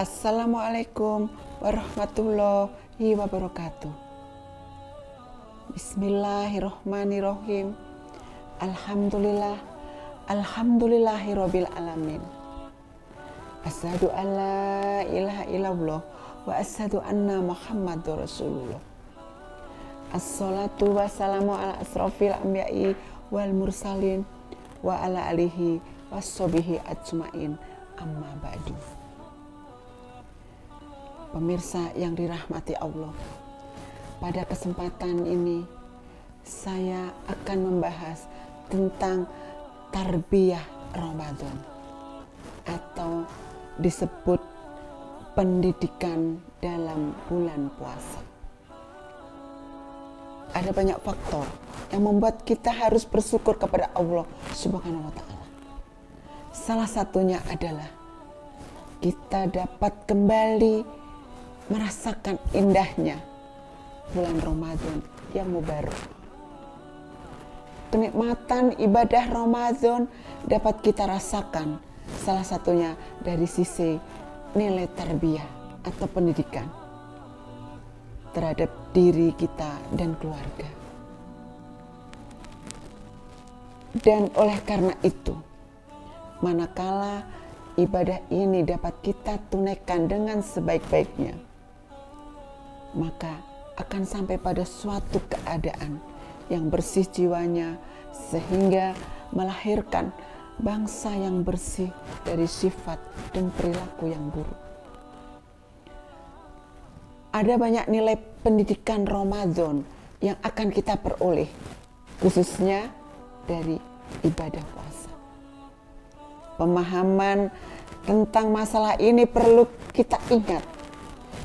Assalamualaikum warahmatullahi wabarakatuh. Bismillahirrohmanirrohim. Alhamdulillahirabbil alamin. Asyhadu an la ilaha illallah wa asyhadu anna Muhammadur Rasulullah. Assalatu wassalamu ala asrofil anbiya'i wal mursalin wa ala alihi wassobihi ajmain, amma ba'du. Pemirsa yang dirahmati Allah, pada kesempatan ini saya akan membahas tentang tarbiyah Ramadan atau disebut pendidikan dalam bulan puasa. Ada banyak faktor yang membuat kita harus bersyukur kepada Allah Subhanahu wa Ta'ala. Salah satunya adalah kita dapat kembali merasakan indahnya bulan Ramadan yang mubarak. Kenikmatan ibadah Ramadan dapat kita rasakan, salah satunya dari sisi nilai tarbiyah atau pendidikan terhadap diri kita dan keluarga. Dan oleh karena itu, manakala ibadah ini dapat kita tunaikan dengan sebaik-baiknya, maka akan sampai pada suatu keadaan yang bersih jiwanya sehingga melahirkan bangsa yang bersih dari sifat dan perilaku yang buruk. Ada banyak nilai pendidikan Ramadan yang akan kita peroleh, khususnya dari ibadah puasa. Pemahaman tentang masalah ini perlu kita ingat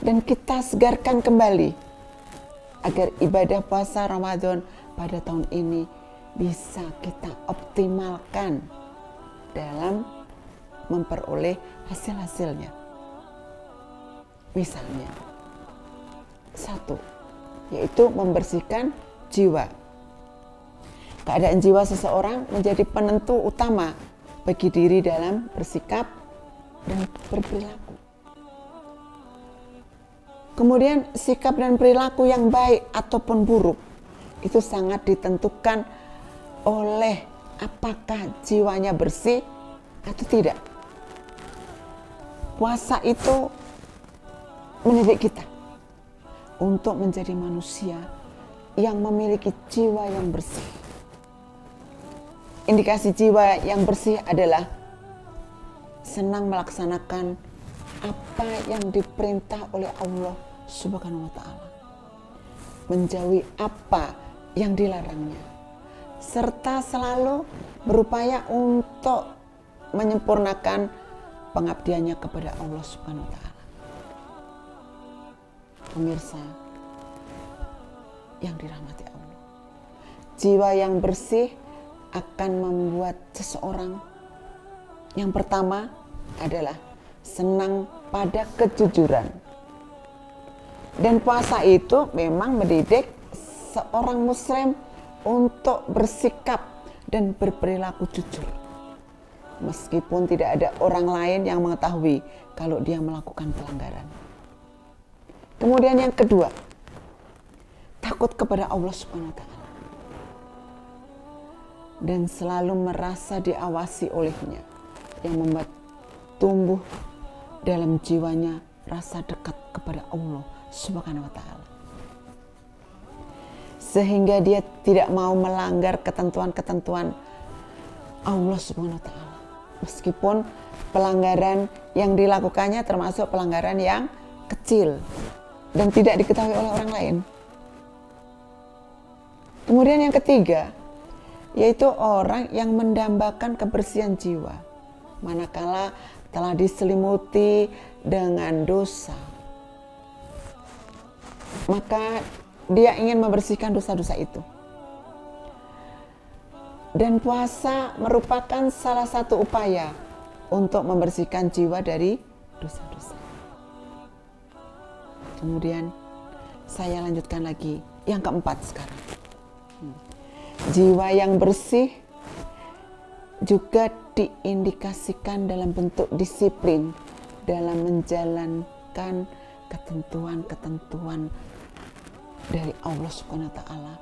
dan kita segarkan kembali agar ibadah puasa Ramadan pada tahun ini bisa kita optimalkan dalam memperoleh hasil-hasilnya. Misalnya, satu, yaitu membersihkan jiwa. Keadaan jiwa seseorang menjadi penentu utama bagi diri dalam bersikap dan berperilaku. Kemudian sikap dan perilaku yang baik ataupun buruk itu sangat ditentukan oleh apakah jiwanya bersih atau tidak. Puasa itu mendidik kita untuk menjadi manusia yang memiliki jiwa yang bersih. Indikasi jiwa yang bersih adalah senang melaksanakan apa yang diperintah oleh Allah Subhanahu wa Ta'ala, menjauhi apa yang dilarangnya, serta selalu berupaya untuk menyempurnakan pengabdiannya kepada Allah Subhanahu wa Ta'ala. Pemirsa yang dirahmati Allah, jiwa yang bersih akan membuat seseorang yang pertama adalah senang pada kejujuran. Dan puasa itu memang mendidik seorang muslim untuk bersikap dan berperilaku jujur, meskipun tidak ada orang lain yang mengetahui kalau dia melakukan pelanggaran. Kemudian yang kedua, takut kepada Allah Subhanahu wa Ta'ala dan selalu merasa diawasi olehnya, yang membuat tumbuh dalam jiwanya rasa dekat kepada Allah Subhanahu wa Ta'ala, sehingga dia tidak mau melanggar ketentuan-ketentuan Allah Subhanahu wa Ta'ala, meskipun pelanggaran yang dilakukannya termasuk pelanggaran yang kecil dan tidak diketahui oleh orang lain. Kemudian yang ketiga, yaitu orang yang mendambakan kebersihan jiwa manakala telah diselimuti dengan dosa, maka dia ingin membersihkan dosa-dosa itu. Dan puasa merupakan salah satu upaya untuk membersihkan jiwa dari dosa-dosa. Kemudian saya lanjutkan lagi yang keempat sekarang. Jiwa yang bersih juga diindikasikan dalam bentuk disiplin dalam menjalankan ketentuan-ketentuan dari Allah Subhanahu wa Ta'ala.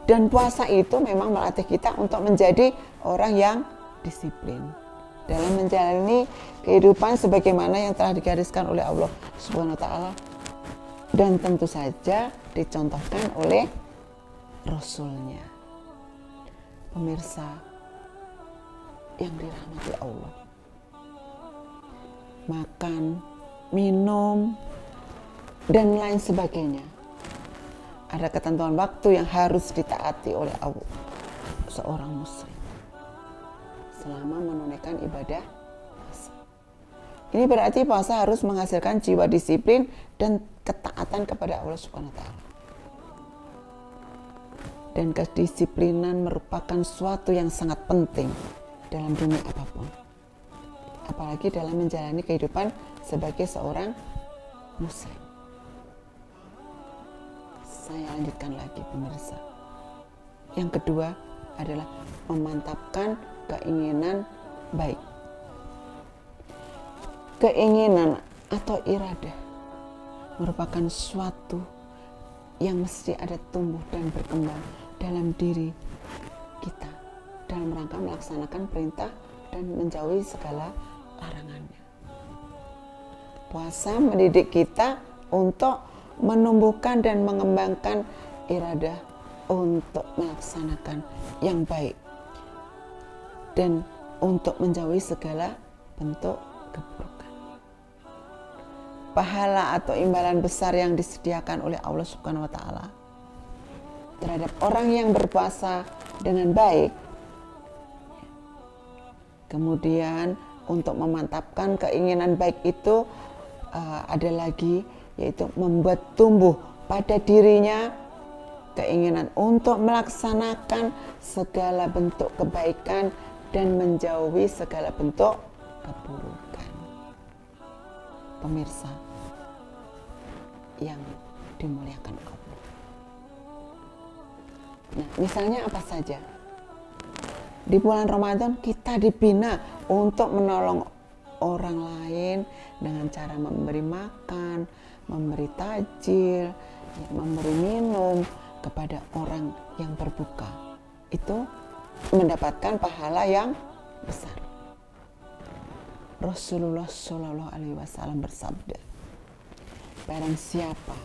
Dan puasa itu memang melatih kita untuk menjadi orang yang disiplin dalam menjalani kehidupan sebagaimana yang telah digariskan oleh Allah Subhanahu wa Ta'ala, dan tentu saja dicontohkan oleh Rasulnya. Pemirsa yang dirahmati Allah, makan, minum, dan lain sebagainya, ada ketentuan waktu yang harus ditaati oleh seorang muslim selama menunaikan ibadah puasa. Ini berarti puasa harus menghasilkan jiwa disiplin dan ketaatan kepada Allah Subhanahu wa Ta'ala. Dan kedisiplinan merupakan suatu yang sangat penting dalam dunia apapun, apalagi dalam menjalani kehidupan sebagai seorang muslim. Saya lanjutkan lagi pemirsa. Yang kedua adalah memantapkan keinginan baik. Keinginan atau iradah merupakan suatu yang mesti ada tumbuh dan berkembang dalam diri kita dalam rangka melaksanakan perintah dan menjauhi segala larangannya. Puasa mendidik kita untuk menumbuhkan dan mengembangkan iradah untuk melaksanakan yang baik dan untuk menjauhi segala bentuk keburukan. Pahala atau imbalan besar yang disediakan oleh Allah Subhanahu wa Ta'ala terhadap orang yang berpuasa dengan baik. Kemudian untuk memantapkan keinginan baik itu ada lagi, yaitu membuat tumbuh pada dirinya keinginan untuk melaksanakan segala bentuk kebaikan dan menjauhi segala bentuk keburukan. Pemirsa yang dimuliakan Allah. Nah, misalnya apa saja? Di bulan Ramadan kita dibina untuk menolong orang lain dengan cara memberi makan, memberi takjil, memberi minum kepada orang yang berbuka. Itu mendapatkan pahala yang besar. Rasulullah Shallallahu Alaihi Wasallam bersabda, barang siapa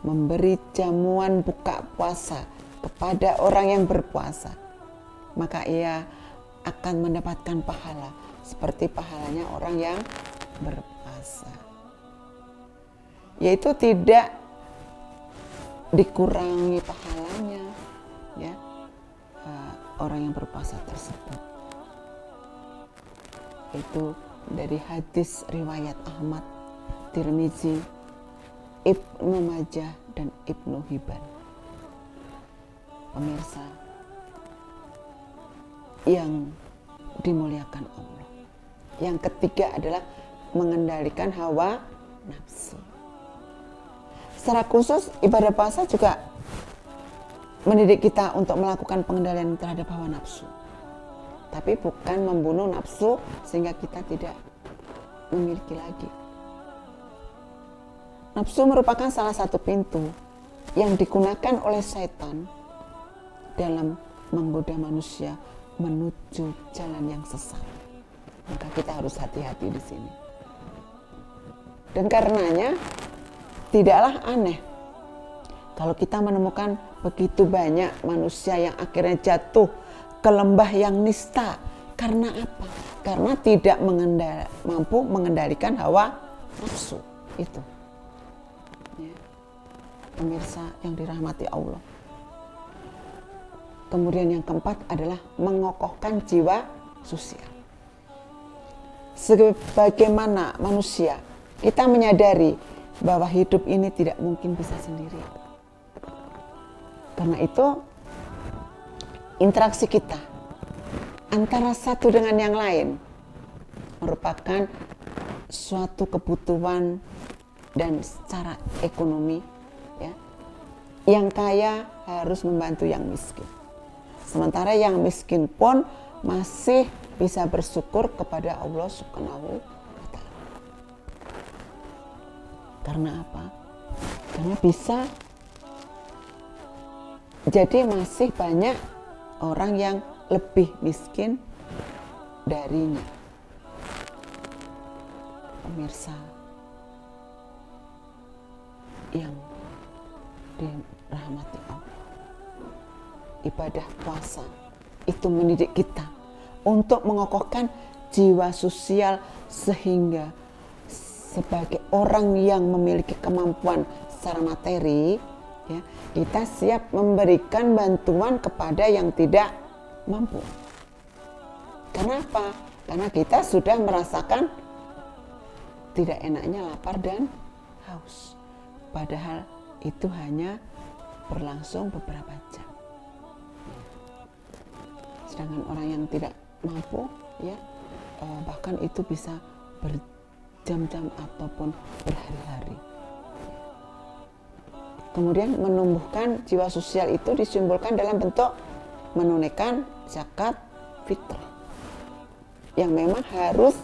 memberi jamuan buka puasa kepada orang yang berpuasa, maka ia akan mendapatkan pahala seperti pahalanya orang yang berpuasa, yaitu tidak dikurangi pahalanya, ya, orang yang berpuasa tersebut. Itu dari hadis riwayat Ahmad, Tirmizi, Ibnu Majah, dan Ibnu Hibban. Pemirsa yang dimuliakan Allah. Yang ketiga adalah mengendalikan hawa nafsu. Secara khusus ibadah puasa juga mendidik kita untuk melakukan pengendalian terhadap hawa nafsu. Tapi bukan membunuh nafsu sehingga kita tidak memiliki lagi. Nafsu merupakan salah satu pintu yang digunakan oleh setan dalam menggoda manusia menuju jalan yang sesat. Maka kita harus hati-hati di sini. Dan karenanya tidaklah aneh kalau kita menemukan begitu banyak manusia yang akhirnya jatuh ke lembah yang nista. Karena apa? Karena tidak mampu mengendalikan hawa nafsu itu. Ya. Pemirsa yang dirahmati Allah. Kemudian yang keempat adalah mengokohkan jiwa sosial. Sebagaimana manusia, kita menyadari bahwa hidup ini tidak mungkin bisa sendiri. Karena itu, interaksi kita antara satu dengan yang lain merupakan suatu kebutuhan dan secara ekonomi, ya, yang kaya harus membantu yang miskin. Sementara yang miskin pun masih bisa bersyukur kepada Allah Subhanahu wa Ta'ala. Karena apa? Karena bisa jadi masih banyak orang yang lebih miskin darinya. Pemirsa yang dirahmati Allah, ibadah puasa itu mendidik kita untuk mengokohkan jiwa sosial sehingga sebagai orang yang memiliki kemampuan secara materi, ya, kita siap memberikan bantuan kepada yang tidak mampu. Kenapa? Karena kita sudah merasakan tidak enaknya lapar dan haus. Padahal itu hanya berlangsung beberapa jam. Sedangkan orang yang tidak mampu, ya, bahkan itu bisa berjam-jam ataupun berhari-hari. Kemudian menumbuhkan jiwa sosial itu disimbolkan dalam bentuk menunaikan zakat fitrah yang memang harus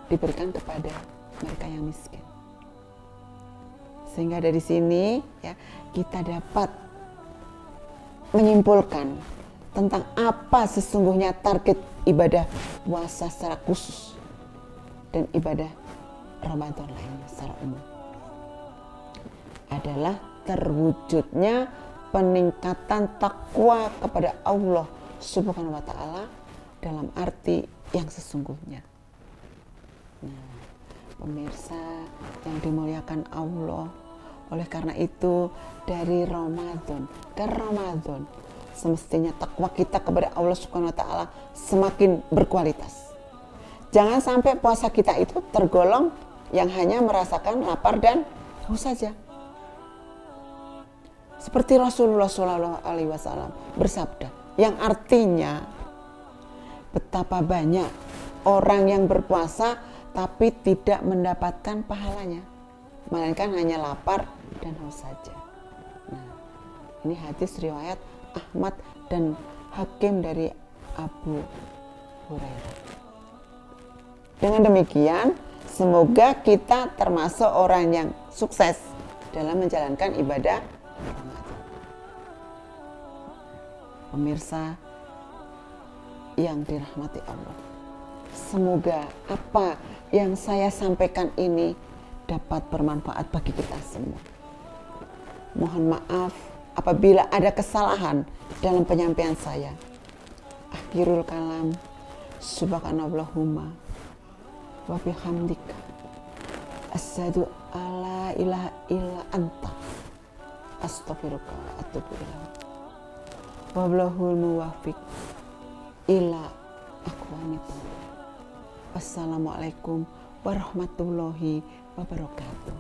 diberikan kepada mereka yang miskin. Sehingga dari sini, ya, kita dapat menyimpulkan tentang apa sesungguhnya target ibadah puasa secara khusus dan ibadah Ramadan lainnya secara umum. Adalah terwujudnya peningkatan takwa kepada Allah Subhanahu wa Ta'ala dalam arti yang sesungguhnya. Nah, pemirsa yang dimuliakan Allah, oleh karena itu dari Ramadan ke Ramadan semestinya takwa kita kepada Allah Subhanahu wa Ta'ala semakin berkualitas. Jangan sampai puasa kita itu tergolong yang hanya merasakan lapar dan haus saja. Seperti Rasulullah SAW bersabda, yang artinya betapa banyak orang yang berpuasa tapi tidak mendapatkan pahalanya, melainkan hanya lapar dan haus saja. Nah, ini hadis riwayat Ahmad dan Hakim dari Abu Hurairah. Dengan demikian, semoga kita termasuk orang yang sukses dalam menjalankan ibadah Ramadan. Pemirsa yang dirahmati Allah, semoga apa yang saya sampaikan ini dapat bermanfaat bagi kita semua. Mohon maaf apabila ada kesalahan dalam penyampaian saya. Akhirul kalam, subhanallahumma wa bihamdika asyhadu alla ilaha illa anta astaghfiruka wa atubu ilaik. Wallahul muwaffiq ila aqwamit thoriq. Wassalamualaikum warahmatullahi wabarakatuh.